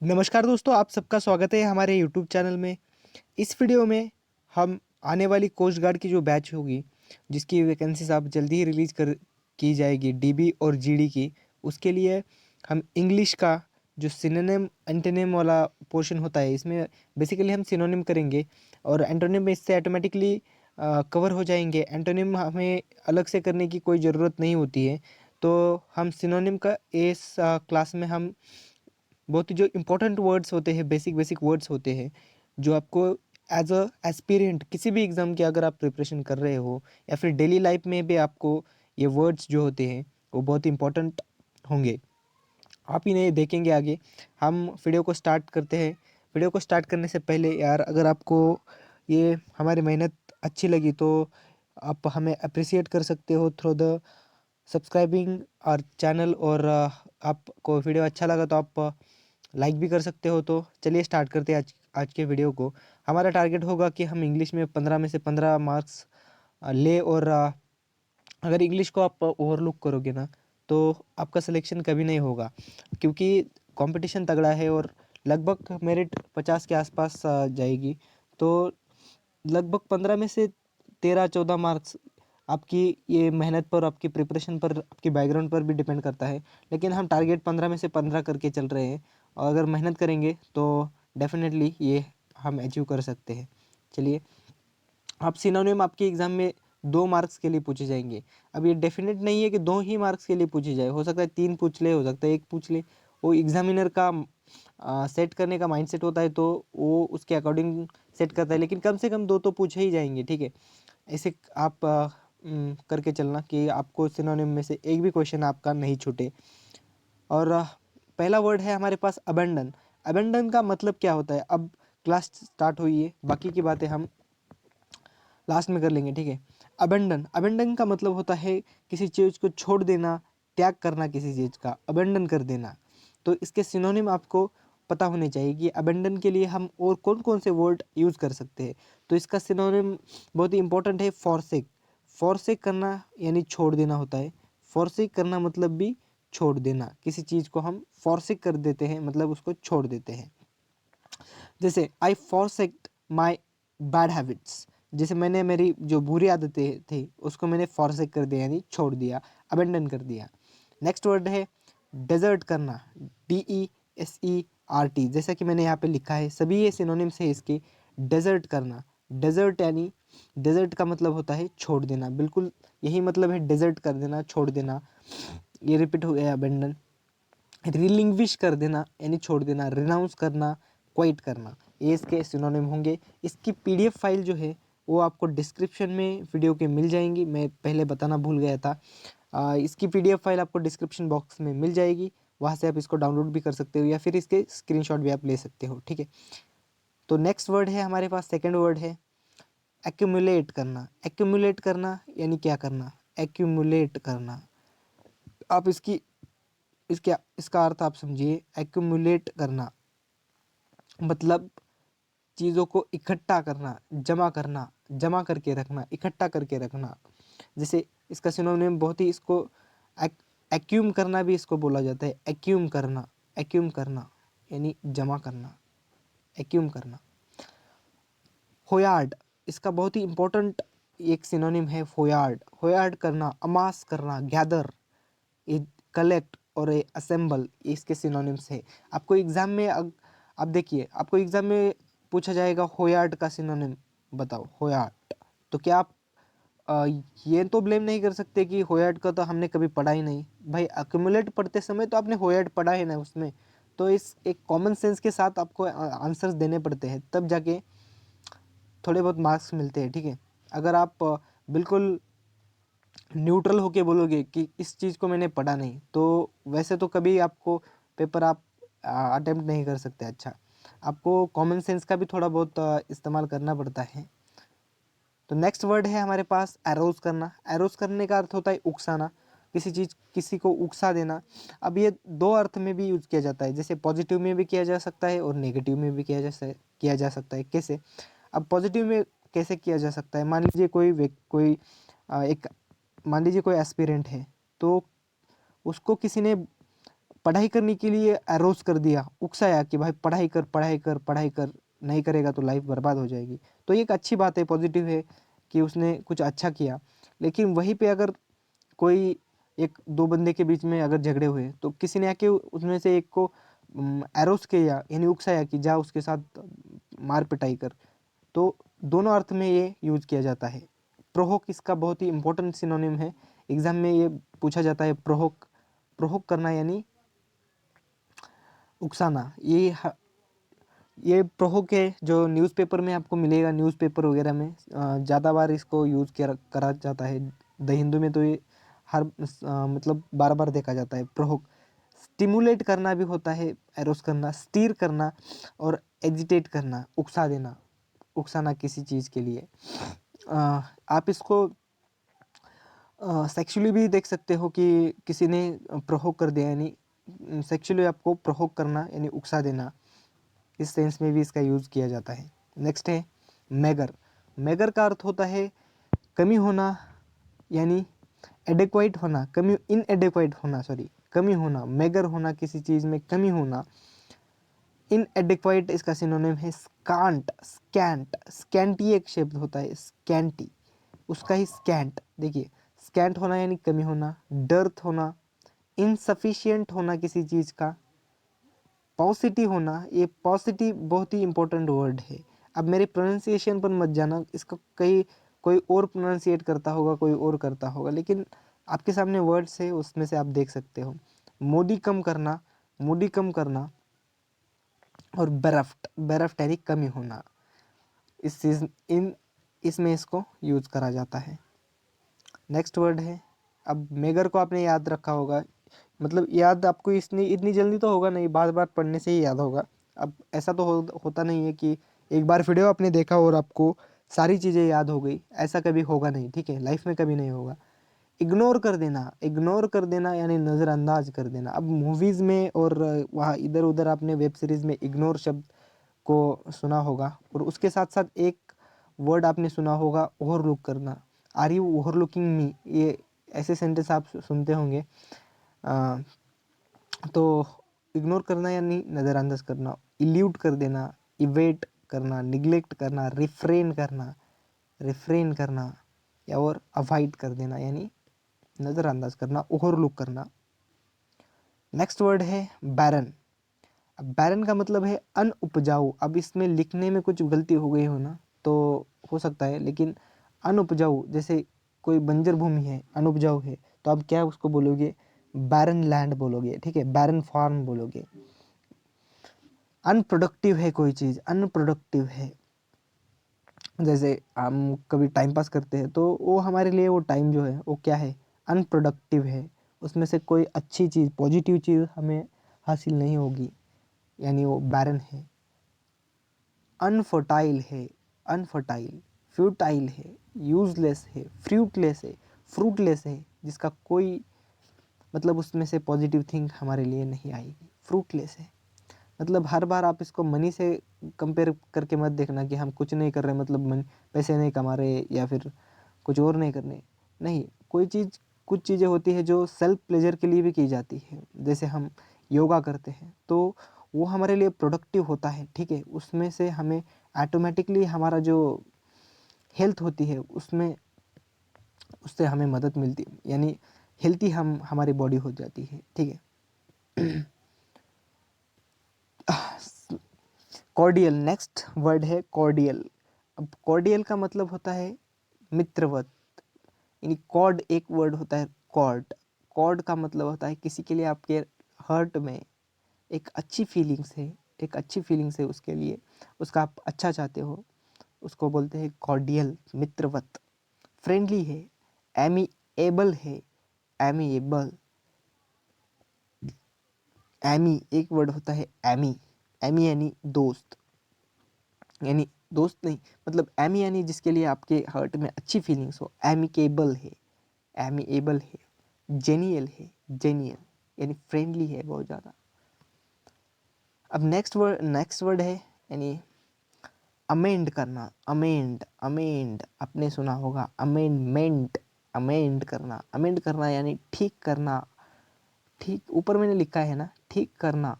नमस्कार दोस्तों, आप सबका स्वागत है हमारे यूट्यूब चैनल में। इस वीडियो में हम आने वाली कोस्ट गार्ड की जो बैच होगी, जिसकी वैकेंसीज आप जल्दी ही रिलीज कर की जाएगी, डीबी और जीडी की। उसके लिए हम इंग्लिश का जो सिनोनिम एंटोनिम वाला पोर्शन होता है, इसमें बेसिकली हम सिनोनिम करेंगे और एंटोनिम में इससे ऑटोमेटिकली कवर हो जाएंगे। एंटोनिम हमें अलग से करने की कोई ज़रूरत नहीं होती है। तो हम सिनोनिम का इस क्लास में हम बहुत ही जो इम्पोर्टेंट वर्ड्स होते हैं, बेसिक बेसिक वर्ड्स होते हैं, जो आपको एज अ एस्पिरेंट किसी भी एग्ज़ाम की अगर आप प्रिपरेशन कर रहे हो या फिर डेली लाइफ में भी आपको ये वर्ड्स जो होते हैं वो बहुत इंपॉर्टेंट होंगे। आप इन्हें देखेंगे आगे। हम वीडियो को स्टार्ट करते हैं। वीडियो को स्टार्ट करने से पहले यार, अगर आपको ये हमारी मेहनत अच्छी लगी तो आप हमें अप्रिसिएट कर सकते हो थ्रू द सब्सक्राइबिंग और चैनल। और आपको वीडियो अच्छा लगा तो आप लाइक भी कर सकते हो। तो चलिए स्टार्ट करते हैं आज आज के वीडियो को। हमारा टारगेट होगा कि हम इंग्लिश में 15 में से 15 मार्क्स ले। और अगर इंग्लिश को आप ओवरलुक करोगे ना, तो आपका सिलेक्शन कभी नहीं होगा, क्योंकि कंपटीशन तगड़ा है और लगभग मेरिट 50 के आसपास जाएगी। तो लगभग 15 में से 13-14 मार्क्स आपकी ये मेहनत पर, आपकी प्रिपरेशन पर, आपकी बैकग्राउंड पर भी डिपेंड करता है। लेकिन हम टारगेट 15 में से 15 करके चल रहे हैं और अगर मेहनत करेंगे तो डेफिनेटली ये हम अचीव कर सकते हैं। चलिए, आप सिनोनिम आपके एग्ज़ाम में 2 मार्क्स के लिए पूछे जाएंगे। अब ये डेफिनेट नहीं है कि 2 ही मार्क्स के लिए पूछे जाए, हो सकता है 3 पूछ ले, हो सकता है 1 पूछ ले। वो एग्जामिनर का सेट करने का माइंडसेट होता है, तो वो उसके अकॉर्डिंग सेट करता है। लेकिन कम से कम 2 तो पूछे ही जाएंगे, ठीक है। ऐसे आप करके चलना कि आपको सिनोनिम में से एक भी क्वेश्चन आपका नहीं छूटे। और पहला वर्ड है हमारे पास अबेंडन। अबेंडन का मतलब क्या होता है? अब क्लास स्टार्ट हुई है, बाकी की बातें हम लास्ट में कर लेंगे, ठीक है। अबेंडन, अबेंडन का मतलब होता है किसी चीज़ को छोड़ देना, त्याग करना, किसी चीज़ का अबेंडन कर देना। तो इसके सिनोनिम आपको पता होने चाहिए कि अबेंडन के लिए हम और कौन कौन से वर्ड यूज़ कर सकते हैं। तो इसका सिनोनिम बहुत ही इंपॉर्टेंट है, फॉरसेक। फॉरसेक करना यानी छोड़ देना होता है। फॉरसेक करना मतलब भी छोड़ देना, किसी चीज़ को हम फॉरसेक कर देते हैं, मतलब उसको छोड़ देते हैं। जैसे आई फॉरसेक्ट माई बैड हैबिट्स, जैसे मैंने मेरी जो बुरी आदतें थी उसको मैंने फॉरसेक कर दिया, यानी छोड़ दिया, अबेंडन कर दिया। नेक्स्ट वर्ड है डेजर्ट करना, DESERT। जैसा कि मैंने यहाँ पे लिखा है, सभी ये सिनोनिम्स है इसके। डेजर्ट करना, डेजर्ट यानी डेजर्ट का मतलब होता है छोड़ देना, बिल्कुल यही मतलब है, डेजर्ट कर देना, छोड़ देना। ये रिपीट हो गया अबेंडन। रिलिंग्विश कर देना यानी छोड़ देना, रिनाउंस करना, क्वाइट करना, ये इसके सिनोनिम होंगे। इसकी PDF फाइल जो है वो आपको डिस्क्रिप्शन में वीडियो के मिल जाएंगी, मैं पहले बताना भूल गया था। इसकी PDF फाइल आपको डिस्क्रिप्शन बॉक्स में मिल जाएगी, वहाँ से आप इसको डाउनलोड भी कर सकते हो या फिर इसके स्क्रीनशॉट भी आप ले सकते हो, ठीक है। तो नेक्स्ट वर्ड है हमारे पास, सेकेंड वर्ड है एक्यूमुलेट करना। एक्यूमुलेट करना यानी क्या करना? एक्यूमुलेट करना, आप इसके इसका अर्थ आप समझिए। एक्यूमुलेट करना मतलब चीज़ों को इकट्ठा करना, जमा करना, जमा करके रखना, इकट्ठा करके रखना। जैसे इसका सिनोनिम बहुत ही, इसको एक्यूम करना भी इसको बोला जाता है। एक्यूम करना, एक्यूम करना यानी जमा करना, एक्यूम करना। होयार्ड, इसका बहुत ही इंपॉर्टेंट एक सिनोनिम है फोयार्ड। होयार्ड करना, अमास करना, गैदर, कलेक्ट और असेंबल, इसके सिनोनिम्स है। आपको एग्जाम में आप देखिए, आपको एग्जाम में पूछा जाएगा होयार्ड का सिनोनिम बताओ, होयार्ड। तो क्या आप अ, ये तो ब्लेम नहीं कर सकते कि होयार्ड का तो हमने कभी पढ़ा ही नहीं। भाई अक्यूमुलेट पढ़ते समय तो आपने होयार्ड पढ़ा है ना उसमें। तो इस एक कॉमन सेंस के साथ आपको आंसर्स देने पड़ते हैं, तब जाके थोड़े बहुत मार्क्स मिलते हैं, ठीक है। अगर आप बिल्कुल न्यूट्रल होके बोलोगे कि इस चीज़ को मैंने पढ़ा नहीं, तो वैसे तो कभी आपको पेपर आप अटेम्प्ट नहीं कर सकते। अच्छा, आपको कॉमन सेंस का भी थोड़ा बहुत इस्तेमाल करना पड़ता है। तो नेक्स्ट वर्ड है हमारे पास एरोज करना। एरोज करने का अर्थ होता है उकसाना, किसी चीज़, किसी को उकसा देना। अब ये दो अर्थ में भी यूज किया जाता है, जैसे पॉजिटिव में भी किया जा सकता है और नेगेटिव में भी किया जा सकता है। कैसे? अब पॉजिटिव में कैसे किया जा सकता है? मान लीजिए कोई एक मान लीजिए कोई एस्पिरेंट है, तो उसको किसी ने पढ़ाई करने के लिए एरोस कर दिया, उकसाया कि भाई पढ़ाई कर पढ़ाई कर पढ़ाई कर, नहीं करेगा तो लाइफ बर्बाद हो जाएगी। तो ये एक अच्छी बात है, पॉजिटिव है कि उसने कुछ अच्छा किया। लेकिन वहीं पे अगर कोई एक दो बंदे के बीच में अगर झगड़े हुए तो किसी ने आके उसमें से एक को एरोस किया यानी उकसाया कि जा उसके साथ मार पिटाई कर, तो दोनों अर्थ में ये यूज किया जाता है। प्रोहोक इसका बहुत ही इंपॉर्टेंट सिनोनिम है, एग्जाम में ये पूछा जाता है। प्रोहोक, प्रोहोक करना यानी उकसाना। ये प्रोहोक है जो न्यूज़पेपर में आपको मिलेगा, न्यूज़पेपर वगैरह में ज़्यादा बार इसको यूज़ किया करा जाता है। द हिंदू में तो ये हर मतलब बार बार देखा जाता है प्रोहोक। स्टिमुलेट करना भी होता है, एरोस करना, स्टीर करना और एजिटेट करना, उकसा देना, उकसाना किसी चीज़ के लिए। आप इसको सेक्सुअली भी देख सकते हो कि किसी ने प्रोहोक कर दिया, यानी सेक्सुअली आपको प्रोहोक करना यानी उकसा देना, इस सेंस में भी इसका यूज़ किया जाता है। नेक्स्ट है मेगर। मेगर का अर्थ होता है कमी होना यानी एडेक्वाइट होना, कमी इनएडेक्वाइट होना, सॉरी कमी होना, मेगर होना, किसी चीज़ में कमी होना। इनएडेक्वाइट इसका सिनोनिम है स्कांट, स्कैंट। स्कैंटी एक शब्द होता है, स्कैंटी, उसका ही स्कैंट। देखिए स्कैंट होना यानी कमी होना, डर्थ होना, इनसफिशिएंट होना किसी चीज़ का, पॉजिटिव होना। ये पॉजिटिव बहुत ही इंपॉर्टेंट वर्ड है। अब मेरे प्रोनाउंसिएशन पर मत जाना, इसका कई कोई और प्रोनाउंसिएट करता होगा, कोई और करता होगा, लेकिन आपके सामने वर्ड्स है उसमें से आप देख सकते हो। मोदी कम करना, मोदी कम करना, और बेरफ्ट, बेरफ्ट यानी कमी होना। इस चीज़ इन इसमें इसको यूज करा जाता है। नेक्स्ट वर्ड है, अब मेगर को आपने याद रखा होगा, मतलब याद आपको इतनी जल्दी तो होगा नहीं, बार बार पढ़ने से ही याद होगा। अब ऐसा तो होता नहीं है कि एक बार वीडियो आपने देखा और आपको सारी चीज़ें याद हो गई, ऐसा कभी होगा नहीं, ठीक है, लाइफ में कभी नहीं होगा। इग्नोर कर देना, इग्नोर कर देना यानी नज़रअंदाज कर देना। अब मूवीज़ में और वहाँ इधर उधर आपने वेब सीरीज़ में इग्नोर शब्द को सुना होगा, और उसके साथ साथ एक वर्ड आपने सुना होगा ओवरलुक करना। आर यू ओवरलुकिंग मी, ये ऐसे सेंटेंस आप सुनते होंगे। तो इग्नोर करना यानी नज़रअंदाज करना, इल्यूट कर देना, इवेट करना, निग्लेक्ट करना, रिफ्रेन करना या और अवॉइड कर देना यानी नज़रअंदाज करना, ओवरलुक करना। नेक्स्ट वर्ड है बैरन। अब बैरन का मतलब है अनउपजाऊ। अब इसमें लिखने में कुछ गलती हो गई हो ना तो हो सकता है, लेकिन अनउपजाऊ, जैसे कोई बंजर भूमि है, अनउपजाऊ है, तो आप क्या उसको बोलोगे, बैरन लैंड बोलोगे, ठीक है, बैरन फार्म बोलोगे। अनप्रोडक्टिव है कोई चीज़, अनप्रोडक्टिव है, जैसे हम कभी टाइम पास करते हैं तो वो हमारे लिए वो टाइम जो है वो क्या है, अनप्रोडक्टिव है, उसमें से कोई अच्छी चीज़, पॉजिटिव चीज़ हमें हासिल नहीं होगी, यानी वो बैरन है। अनफर्टाइल है, अनफर्टाइल, फ्यूटाइल है, यूजलेस है, फ्रूटलेस है, फ्रूटलेस है, जिसका कोई मतलब उसमें से पॉजिटिव थिंग हमारे लिए नहीं आएगी, फ्रूटलेस है। मतलब हर बार आप इसको मनी से कंपेयर करके मत देखना कि हम कुछ नहीं कर रहे, मतलब मनी, पैसे नहीं कमा रहे या फिर कुछ और नहीं करने, नहीं। कोई चीज़, कुछ चीज़ें होती है जो सेल्फ प्लेजर के लिए भी की जाती है, जैसे हम योगा करते हैं तो वो हमारे लिए प्रोडक्टिव होता है, ठीक है, उसमें से हमें ऑटोमेटिकली हमारा जो हेल्थ होती है उसमें, उससे हमें मदद मिलती है, यानी हेल्थी हमारी बॉडी हो जाती है, ठीक है। कॉर्डियल, नेक्स्ट वर्ड है कॉर्डियल। अब कॉर्डियल का मतलब होता है मित्रवत, यानी कॉर्ड एक वर्ड होता है, कॉर्ड। कॉर्ड का मतलब होता है किसी के लिए आपके हर्ट में एक अच्छी फीलिंग्स है, एक अच्छी फीलिंग्स है उसके लिए, उसका आप अच्छा चाहते हो, उसको बोलते हैं कॉर्डियल, मित्रवत। फ्रेंडली है, एमीएबल है, एमीएबल, एमी एक वर्ड होता है, एमी, एमी यानी दोस्त, यानी दोस्त नहीं, मतलब एमी यानी जिसके लिए आपके हार्ट में अच्छी फीलिंग्स हो, एमिकेबल है, एमीएबल है, जेनियल है, जेनियल यानी फ्रेंडली है बहुत ज़्यादा। अब नेक्स्ट वर्ड है यानी अमेंड करना, अमेंड, अमेंड आपने सुना होगा, अमेंडमेंट, अमेंड करना, अमेंड करना यानी ठीक करना, ठीक ऊपर मैंने लिखा है ना, ठीक करना,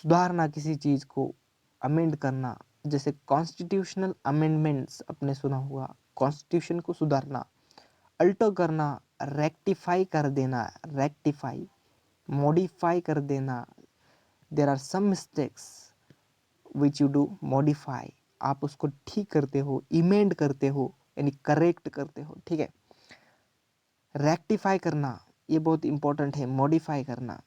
सुधारना किसी चीज़ को, अमेंड करना, जैसे कॉन्स्टिट्यूशनल अमेंडमेंट्स आपने सुना होगा, कॉन्स्टिट्यूशन को सुधारना, अल्टर करना, रेक्टिफाई कर देना, रेक्टिफाई, मॉडिफाई कर देना, there are some mistakes which you do modify, आप उसको ठीक करते हो, इमेंड करते हो यानी करेक्ट करते हो, ठीक है। रेक्टिफाई करना ये बहुत इंपॉर्टेंट है, मॉडिफाई करना,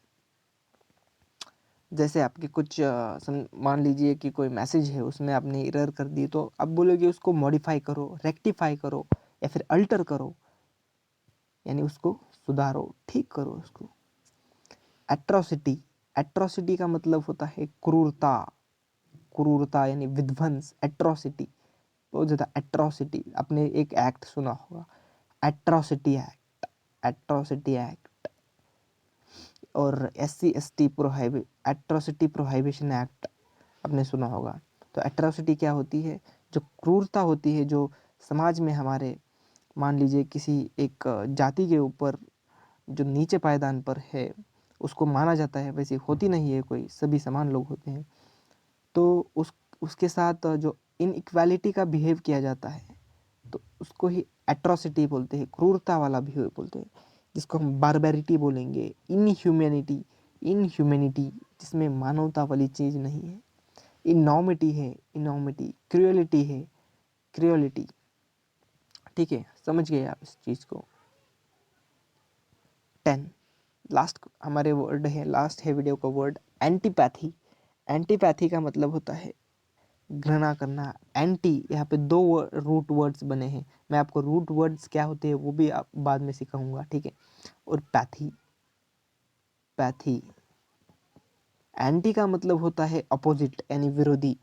जैसे आपके कुछ मान लीजिए कि कोई मैसेज है उसमें आपने एरर कर दी, तो आप बोलोगे उसको मॉडिफाई करो, रेक्टिफाई करो या फिर अल्टर करो, यानी उसको सुधारो, ठीक करो उसको। एट्रोसिटी, एट्रोसिटी का मतलब होता है क्रूरता, क्रूरता यानी विध्वंस, एट्रोसिटी, बहुत ज़्यादा एट्रोसिटी। आपने एक एक्ट सुना होगा, एट्रोसिटी एक्ट, एट्रोसिटी एक्ट, और SC/ST एट्रोसिटी प्रोहिबिशन एक्ट आपने सुना होगा। तो एट्रोसिटी क्या होती है, जो क्रूरता होती है, जो समाज में हमारे मान लीजिए किसी एक जाति के ऊपर जो नीचे पायदान पर है उसको माना जाता है, वैसे होती नहीं है कोई, सभी समान लोग होते हैं, तो उसके साथ जो इनइक्वालिटी का बिहेव किया जाता है तो उसको ही एट्रोसिटी बोलते हैं, क्रूरता वाला बिहेव बोलते हैं, जिसको हम बारबेरिटी बोलेंगे, इनह्यूमैनिटी, इनह्यूमैनिटी जिसमें मानवता वाली चीज़ नहीं है, इनॉमिटी है, इनॉमिटी, क्रूएलिटी है, क्रूएलिटी, ठीक है, समझ गए आप इस चीज़ को। 10 लास्ट हमारे वर्ड है, लास्ट है वीडियो का वर्ड, एंटीपैथी। एंटीपैथी का मतलब होता है घृणा करना। एंटी, यहाँ पे दो रूट वर्ड्स बने हैं, मैं आपको रूट वर्ड्स क्या होते हैं वो भी आप बाद में सिखाऊंगा, ठीक है। और पैथी, पैथी, एंटी का मतलब होता है अपोजिट यानी विरोधी,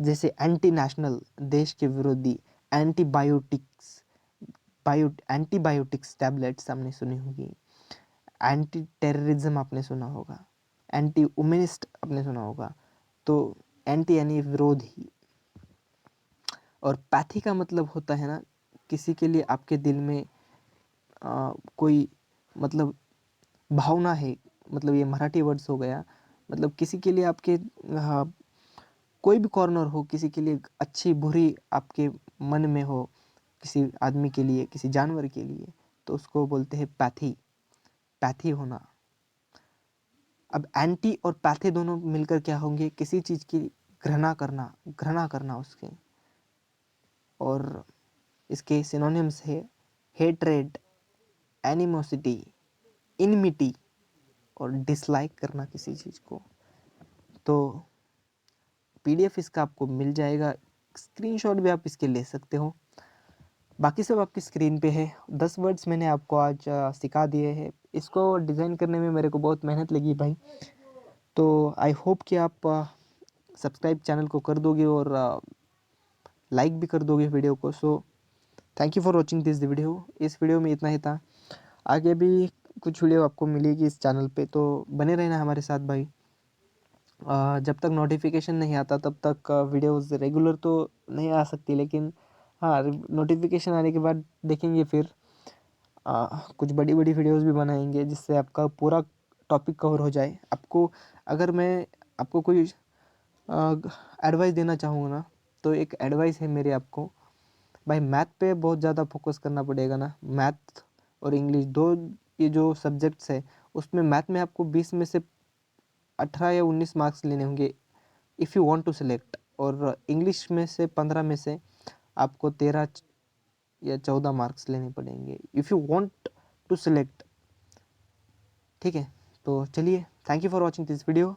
जैसे एंटी नेशनल देश के विरोधी, एंटीबायोटिक्स, एंटीबायोटिक्स टैबलेट्स हमने सुनी होगी, एंटी टेररिज्म आपने सुना होगा, एंटी वुमेनिस्ट आपने सुना होगा। तो एंटी यानी विरोधी, और पैथी का मतलब होता है ना किसी के लिए आपके दिल में कोई मतलब भावना है, मतलब ये मराठी वर्ड्स हो गया, मतलब किसी के लिए आपके कोई भी कॉर्नर हो, किसी के लिए अच्छी बुरी आपके मन में हो, किसी आदमी के लिए, किसी जानवर के लिए, तो उसको बोलते हैं पैथी, पैथी होना। अब एंटी और पैथी दोनों मिलकर क्या होंगे, किसी चीज़ की घृणा करना, घृणा करना उसके, और इसके सिनोनिम्स है हेट्रेड, एनिमोसिटी, इनमिटी और डिसलाइक करना किसी चीज़ को। तो PDF इसका आपको मिल जाएगा, स्क्रीनशॉट भी आप इसके ले सकते हो, बाकी सब आपकी स्क्रीन पे है। 10 वर्ड्स मैंने आपको आज सिखा दिए हैं, इसको डिज़ाइन करने में मेरे को बहुत मेहनत लगी भाई, तो आई होप कि आप सब्सक्राइब चैनल को कर दोगे और लाइक भी कर दोगे वीडियो को। So thank you for watching this video. इस वीडियो में इतना ही था, आगे भी कुछ वीडियो आपको मिलेगी इस चैनल पे, तो बने रहना हमारे साथ भाई। जब तक नोटिफिकेशन नहीं आता तब तक वीडियोस रेगुलर तो नहीं आ सकती, लेकिन हाँ नोटिफिकेशन आने के बाद देखेंगे फिर कुछ बड़ी बड़ी वीडियोस भी बनाएंगे जिससे आपका पूरा टॉपिक कवर हो जाए। आपको अगर मैं आपको कोई एडवाइस देना चाहूँगा ना, तो एक एडवाइस है मेरी आपको, भाई मैथ पे बहुत ज़्यादा फोकस करना पड़ेगा ना, मैथ और इंग्लिश दो ये जो सब्जेक्ट्स है, उसमें मैथ में आपको 20 में से 18 या 19 मार्क्स लेने होंगे if you want to select, और इंग्लिश में से 15 में से आपको 13 या 14 मार्क्स लेने पड़ेंगे if you want to select, ठीक है। तो चलिए, thank you for watching this video.